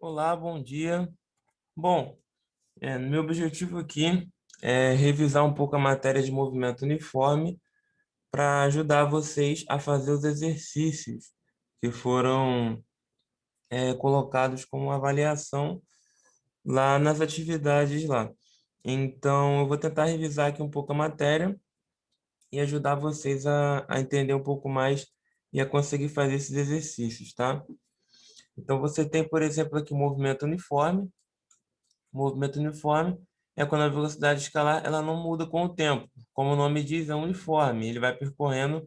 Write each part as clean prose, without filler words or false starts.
Olá, bom dia. Bom, meu objetivo aqui é revisar um pouco a matéria de movimento uniforme para ajudar vocês a fazer os exercícios que foram colocados como avaliação lá nas atividades lá. Então, eu vou tentar revisar aqui um pouco a matéria e ajudar vocês a entender um pouco mais e a conseguir fazer esses exercícios, tá? Então, você tem, por exemplo, aqui o movimento uniforme. Movimento uniforme é quando a velocidade escalar ela não muda com o tempo. Como o nome diz, é uniforme. Ele vai percorrendo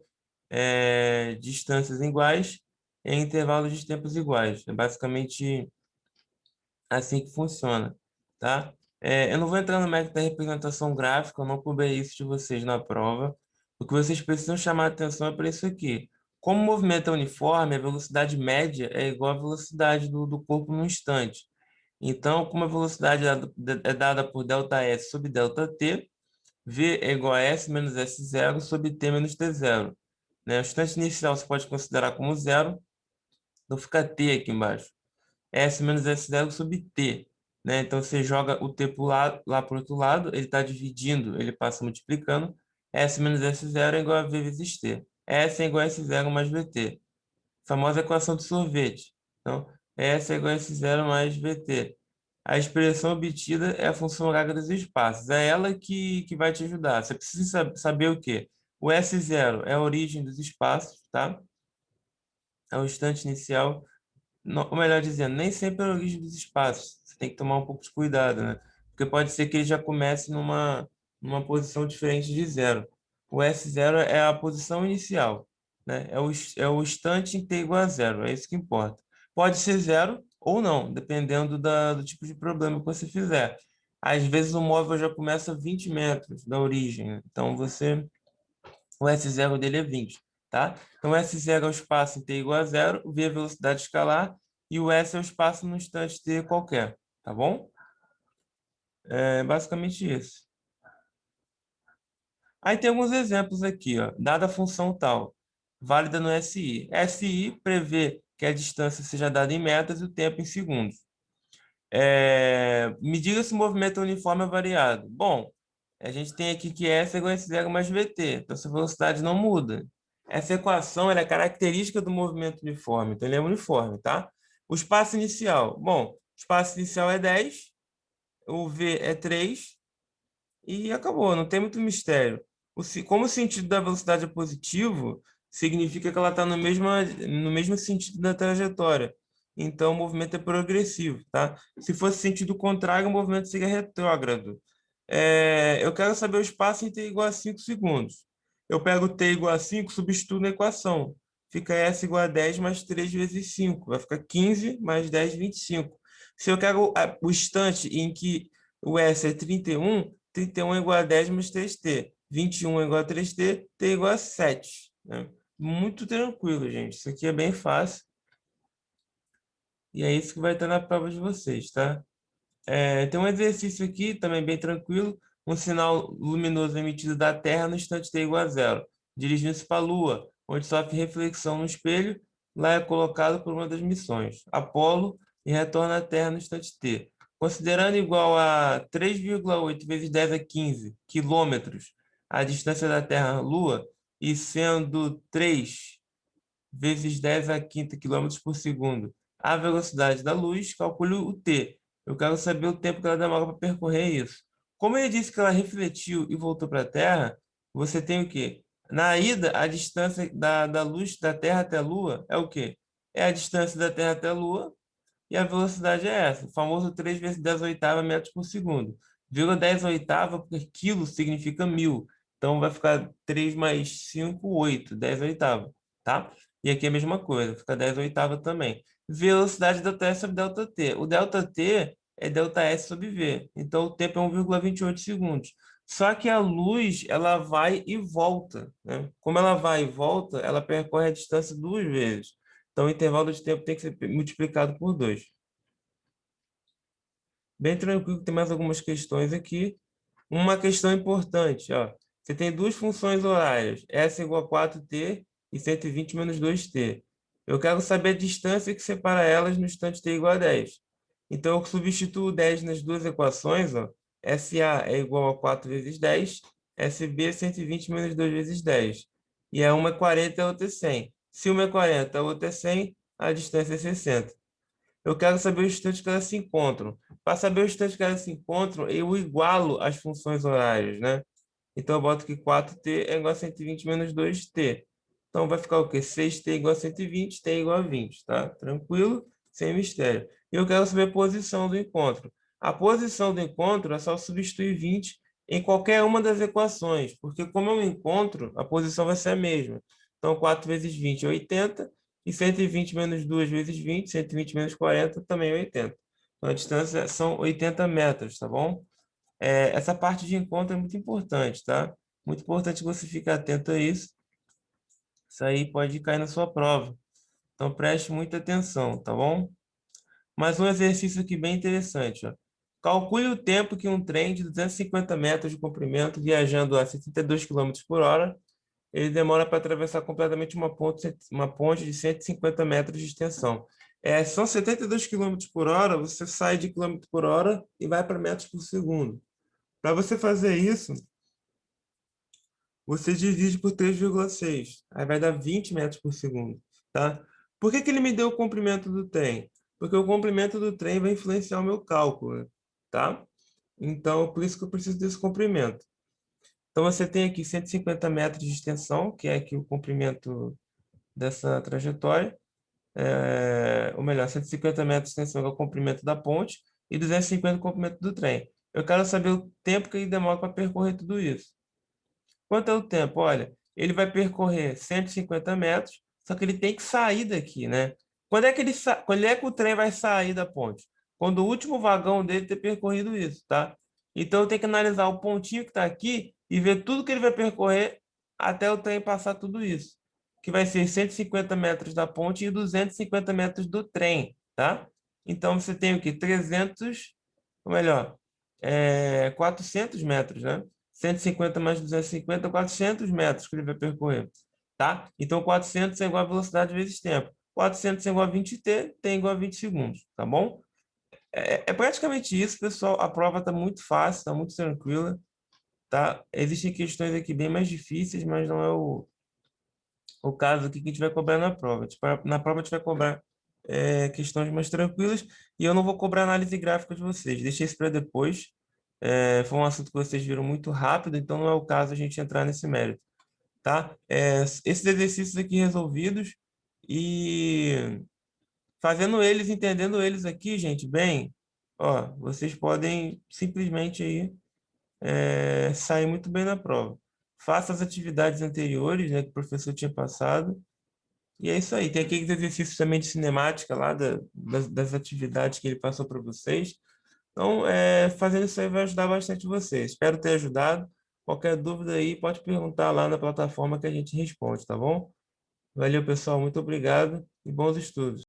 distâncias iguais em intervalos de tempos iguais. É basicamente assim que funciona, tá? Eu não vou entrar no mérito da representação gráfica, eu não cobrei isso de vocês na prova. O que vocês precisam chamar a atenção é para isso aqui. Como o movimento é uniforme, a velocidade média é igual à velocidade do corpo no instante. Então, como a velocidade é dada por ΔS sobre ΔT, V é igual a S menos S0 sobre T menos T0. Né? O instante inicial você pode considerar como zero, então fica T aqui embaixo. S menos S0 sobre T. Né? Então, você joga o T pro lado, lá para o outro lado, ele está dividindo, ele passa multiplicando. S menos S0 é igual a V vezes T. S é igual a S0 mais VT. Famosa equação de sorvete. Então, S é igual a S0 mais VT. A expressão obtida é a função horária dos espaços. É ela que vai te ajudar. Você precisa saber o quê? O S0 é a origem dos espaços, tá? É o instante inicial. Ou melhor dizendo, nem sempre é a origem dos espaços. Você tem que tomar um pouco de cuidado, né? Porque pode ser que ele já comece numa posição diferente de zero. O S0 é a posição inicial, né? É o instante em t igual a zero. É isso que importa. Pode ser zero ou não, dependendo do tipo de problema que você fizer. Às vezes o móvel já começa a 20 metros da origem, né? Então o S0 dele é 20, tá? Então, S0 é o espaço em t igual a zero, V é a velocidade escalar, e o S é o espaço no instante t qualquer, tá bom? É basicamente isso. Aí tem alguns exemplos aqui, ó. Dada a função tal, válida no SI. SI prevê que a distância seja dada em metros e o tempo em segundos. Me diga se o movimento uniforme é variado. Bom, a gente tem aqui que S é igual a S0 mais VT, então essa velocidade não muda. Essa equação ela é característica do movimento uniforme, então ele é uniforme, tá? O espaço inicial, bom, o espaço inicial é 10, o V é 3 e acabou, não tem muito mistério. Como o sentido da velocidade é positivo, significa que ela está no mesmo sentido da trajetória. Então, o movimento é progressivo, tá? Se fosse sentido contrário, o movimento seria retrógrado. Eu quero saber o espaço em t igual a 5 segundos. Eu pego t igual a 5, substituo na equação. Fica S igual a 10 mais 3 vezes 5. Vai ficar 15 mais 10, 25. Se eu quero o instante em que o S é 31 é igual a 10 mais 3t. 21 é igual a 3t, t é igual a 7. Né? Muito tranquilo, gente. Isso aqui é bem fácil. E é isso que vai estar na prova de vocês, tá? Tem um exercício aqui, também bem tranquilo. Um sinal luminoso emitido da Terra no instante t igual a zero. Dirigindo-se para a Lua, onde sofre reflexão no espelho. Lá é colocado por uma das missões, Apolo, e retorna à Terra no instante t. Considerando igual a 3,8 vezes 10 a 15 quilômetros a distância da Terra à Lua, e sendo 3 vezes 10 a quinta quilômetros por segundo a velocidade da luz, calcule o t. Eu quero saber o tempo que ela demora para percorrer isso. Como ele disse que ela refletiu e voltou para a Terra, você tem o quê? Na ida, a distância da luz da Terra até a Lua é o quê? É a distância da Terra até a Lua e a velocidade é essa, o famoso 3 vezes 10 oitava metros por segundo. 10 oitava, porque quilo significa 1000. Então vai ficar 3 mais 5, 8, 10 oitava, tá? E aqui é a mesma coisa, fica 10 oitava também. Velocidade ΔS sobre ΔT. O ΔT é ΔS sobre V. Então o tempo é 1,28 segundos. Só que a luz, ela vai e volta, né? Como ela vai e volta, ela percorre a distância duas vezes. Então, o intervalo de tempo tem que ser multiplicado por 2. Bem tranquilo, tem mais algumas questões aqui. Uma questão importante, ó. Você tem duas funções horárias, S igual a 4t e 120 menos 2t. Eu quero saber a distância que separa elas no instante t igual a 10. Então, eu substituo 10 nas duas equações, ó. SA é igual a 4 vezes 10, SB é 120 menos 2 vezes 10. E uma é 40 e a outra é 100. Se uma é 40 a outra é 100, a distância é 60. Eu quero saber o instante que elas se encontram. Para saber o instante que elas se encontram, eu igualo as funções horárias, né? Então, eu boto que 4t é igual a 120 menos 2t. Então, vai ficar o quê? 6t igual a 120, t igual a 20, tá? Tranquilo? Sem mistério. E eu quero saber a posição do encontro. A posição do encontro é só substituir 20 em qualquer uma das equações, porque como é um encontro, a posição vai ser a mesma. Então, 4 vezes 20 é 80, e 120 menos 2 vezes 20, 120 menos 40 também é 80. Então, a distância são 80 metros, tá bom? Essa parte de encontro é muito importante, tá? Muito importante você ficar atento a isso. Isso aí pode cair na sua prova. Então, preste muita atenção, tá bom? Mais um exercício aqui bem interessante, ó. Calcule o tempo que um trem de 250 metros de comprimento, viajando a 72 quilômetros por hora, ele demora para atravessar completamente uma ponte de 150 metros de extensão. São 72 quilômetros por hora, você sai de quilômetro por hora e vai para metros por segundo. Para você fazer isso, você divide por 3,6. Aí vai dar 20 metros por segundo, tá? Por que que ele me deu o comprimento do trem? Porque o comprimento do trem vai influenciar o meu cálculo, tá? Então, por isso que eu preciso desse comprimento. Então, você tem aqui 150 metros de extensão, que é aqui o comprimento dessa trajetória. Ou melhor, 150 metros de extensão é o comprimento da ponte e 250 é o comprimento do trem. Eu quero saber o tempo que ele demora para percorrer tudo isso. Quanto é o tempo? Olha, ele vai percorrer 150 metros, só que ele tem que sair daqui, né? Quando é que o trem vai sair da ponte? Quando o último vagão dele ter percorrido isso, tá? Então eu tenho que analisar o pontinho que está aqui e ver tudo que ele vai percorrer até o trem passar tudo isso, que vai ser 150 metros da ponte e 250 metros do trem, tá? Então você tem o quê? 300, ou melhor, 400 metros, né? 150 mais 250, 400 metros que ele vai percorrer, tá? Então, 400 é igual a velocidade vezes tempo. 400 é igual a 20t, t é igual a 20 segundos, tá bom? É praticamente isso, pessoal. A prova está muito fácil, está muito tranquila, tá? Existem questões aqui bem mais difíceis, mas não é o caso aqui que a gente vai cobrar na prova. Tipo, na prova a gente vai cobrar questões mais tranquilas e eu não vou cobrar análise gráfica de vocês. Deixa isso para depois. Foi um assunto que vocês viram muito rápido, então não é o caso a gente entrar nesse mérito, tá? Esses exercícios aqui resolvidos e fazendo eles, entendendo eles aqui, gente, bem, ó, vocês podem simplesmente aí sair muito bem na prova. Faça as atividades anteriores, né, que o professor tinha passado. E é isso aí. Tem aqueles exercícios também de cinemática lá das atividades que ele passou para vocês. Então, fazendo isso aí vai ajudar bastante vocês. Espero ter ajudado. Qualquer dúvida aí, pode perguntar lá na plataforma que a gente responde, tá bom? Valeu, pessoal. Muito obrigado e bons estudos.